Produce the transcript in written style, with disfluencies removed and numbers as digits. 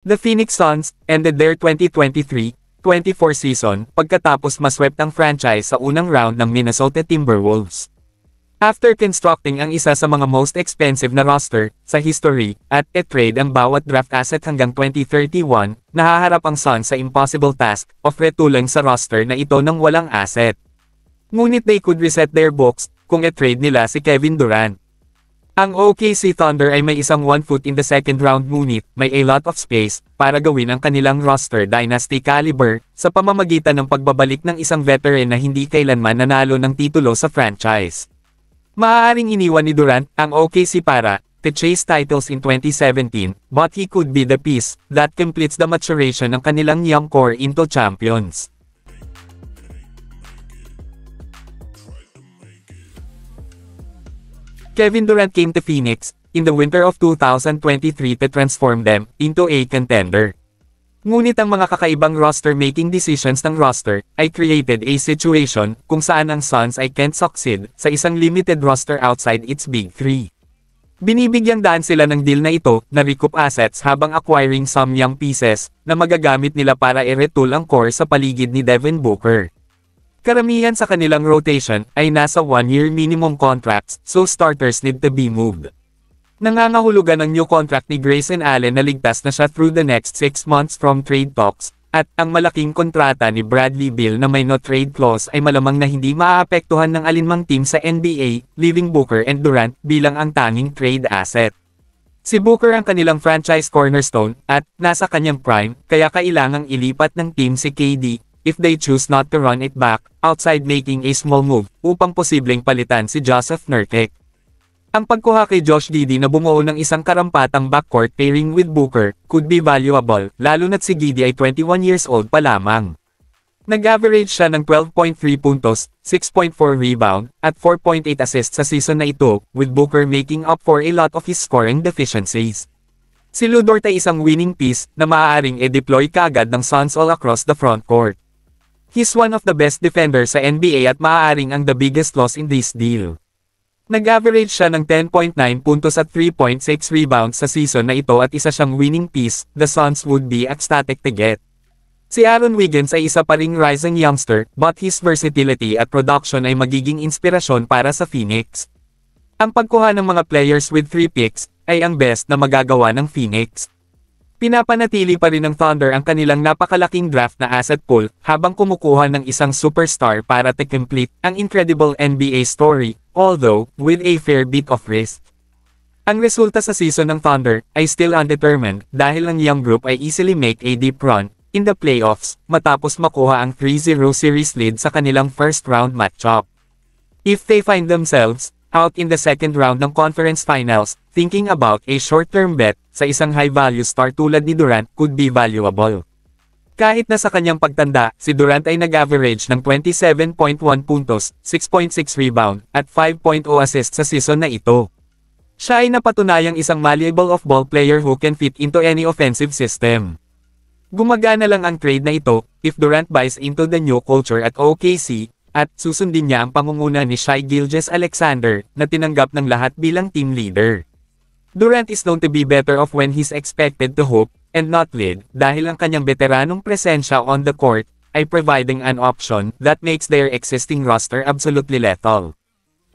The Phoenix Suns ended their 2023-24 season pagkatapos maswept ang franchise sa unang round ng Minnesota Timberwolves. After constructing ang isa sa mga most expensive na roster sa history at e-trade ang bawat draft asset hanggang 2031, nahaharap ang Suns sa impossible task of retooling sa roster na ito ng walang asset. Ngunit they could reset their books kung e-trade nila si Kevin Durant. Ang OKC Thunder ay may isang 1 foot in the second round ngunit may a lot of space para gawin ang kanilang roster dynasty caliber sa pamamagitan ng pagbabalik ng isang veteran na hindi kailanman nanalo ng titulo sa franchise. Maaaring iniwan ni Durant ang OKC para to chase titles in 2017, but he could be the piece that completes the maturation ng kanilang young core into champions. Kevin Durant came to Phoenix in the winter of 2023 to transform them into a contender. Ngunit ang mga kakaibang roster-making decisions ng roster ay created a situation kung saan ang Suns ay can't succeed sa isang limited roster outside its big three. Binibigyang daan sila ng deal na ito na recoup assets habang acquiring some young pieces na magagamit nila para i-retool ang core sa paligid ni Devin Booker. Karamihan sa kanilang rotation ay nasa 1-year minimum contracts, so starters need to be moved. Nangangahulugan ng new contract ni Grayson Allen na ligtas na siya through the next 6 months from trade talks, at ang malaking kontrata ni Bradley Beal na may no trade clause ay malamang na hindi maaapektuhan ng alinmang team sa NBA, leaving Booker and Durant bilang ang tanging trade asset. Si Booker ang kanilang franchise cornerstone at nasa kanyang prime, kaya kailangang ilipat ng team si KD. If they choose not to run it back, outside making a small move, upang posibleng palitan si Jusuf Nurkic. Ang pagkuha kay Josh Giddey na bumuo ng isang karampatang backcourt pairing with Booker, could be valuable, lalo na't si Giddey ay 21 years old pa lamang. Nag-average siya ng 12.3 puntos, 6.4 rebound, at 4.8 assists sa season na ito, with Booker making up for a lot of his scoring deficiencies. Si Lu Dort ay isang winning piece na maaaring i-deploy kaagad ng Suns all across the front court. He's one of the best defenders sa NBA at maaaring ang the biggest loss in this deal. Nag-average siya ng 10.9 puntos at 3.6 rebounds sa season na ito at isa siyang winning piece the Suns would be ecstatic to get. Si Aaron Wiggins ay isa pa ring rising youngster, but his versatility at production ay magiging inspirasyon para sa Phoenix. Ang pagkuha ng mga players with 3 picks ay ang best na magagawa ng Phoenix. Pinapanatili pa rin ng Thunder ang kanilang napakalaking draft na asset pool habang kumukuha ng isang superstar para to complete ang incredible NBA story, although with a fair bit of risk. Ang resulta sa season ng Thunder ay still undetermined dahil ang young group ay easily make a deep run in the playoffs matapos makuha ang 3-0 series lead sa kanilang first round matchup. If they find themselves out in the second round ng conference finals, thinking about a short-term bet sa isang high-value star tulad ni Durant could be valuable. Kahit na sa kanyang pagtanda, si Durant ay nag-average ng 27.1 puntos, 6.6 rebound, at 5.0 assist sa season na ito. Siya ay napatunayang isang malleable off-ball player who can fit into any offensive system. Gumagana lang ang trade na ito, if Durant buys into the new culture at OKC, at susundin niya ang pangunguna ni Shai Gilgeous-Alexander, na tinanggap ng lahat bilang team leader. Durant is known to be better off when he's expected to hoop, and not lead, dahil ang kanyang veteranong presensya on the court, ay providing an option that makes their existing roster absolutely lethal.